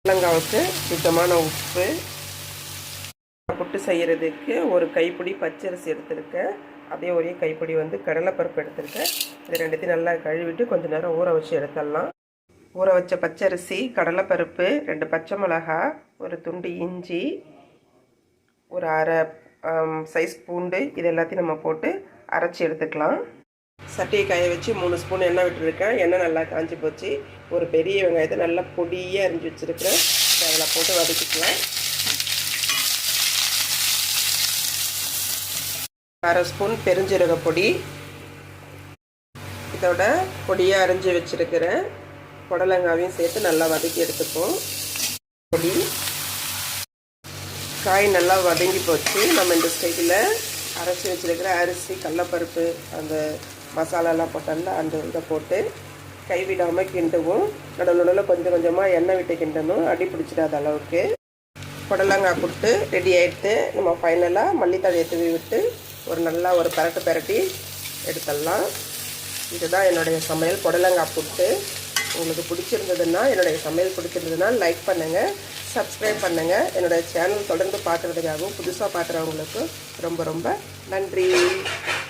புடலங்காவுக்கு சுத்தமான உப்பு, புட்டு செய்கிறதுக்கு ஒரு கைப்பிடி பச்சரிசி எடுத்துருக்கேன். அதே ஒரே கைப்பிடி கடலைப்பருப்பு எடுத்துருக்கேன். இது ரெண்டுத்தையும் நல்லா கழுவிட்டு கொஞ்சம் நேரம் ஊற வச்சு எடுத்துடலாம். ஊற வச்ச பச்சரிசி, கடலைப்பருப்பு, 2 பச்சை மிளகாய், ஒரு துண்டு இஞ்சி, ஒரு அரை சைஸ் பூண்டு, இது எல்லாத்தையும் நம்ம போட்டு அரைச்சி எடுத்துக்கலாம். சட்டியை காய வச்சு 3 ஸ்பூன் எண்ணெய் விட்டுருக்கேன். எண்ணெய் நல்லா காஞ்சி போச்சு. ஒரு பெரிய வெங்காயத்தை நல்லா பொடியாக அரிஞ்சு வச்சுருக்கிறேன். அதில் போட்டு வதக்கிக்கலாம். அரை ஸ்பூன் பெருஞ்சீரக பொடி, இதோட பொடியாக அரிஞ்சு வச்சுருக்கிறேன் புடலங்காவையும் சேர்த்து நல்லா வதக்கி எடுத்துப்போம். பொடி காய் நல்லா வதங்கி போச்சு. நம்ம இந்த ஸ்டைலில் அரைச்சி வச்சுருக்கிற அரிசி, கடலைப்பருப்பு, அந்த மசாலாலாம் போட்டோம்ல, அந்த இதை போட்டு கைவிடாமல் கிண்டுவோம். நடுவில் கொஞ்சம் கொஞ்சமாக எண்ணெய் விட்டு கிண்டணும், அடி பிடிச்சிடாத அளவுக்கு. புடலங்காய் புட்டு ரெடி ஆகிடுத்து. நம்ம ஃபைனலாக மல்லித்தழையை தூவி விட்டு ஒரு பரட்டி எடுத்துடலாம். இதுதான் என்னுடைய சமையல், புடலங்காய் புட்டு. உங்களுக்கு பிடிச்சிருந்ததுன்னா, என்னுடைய சமையல் பிடிச்சிருந்ததுன்னா லைக் பண்ணுங்கள், சப்ஸ்கிரைப் பண்ணுங்கள். என்னுடைய சேனல் தொடர்ந்து பார்க்குறதுக்காகவும் புதுசாக பார்க்குறவங்களுக்கு ரொம்ப ரொம்ப நன்றி.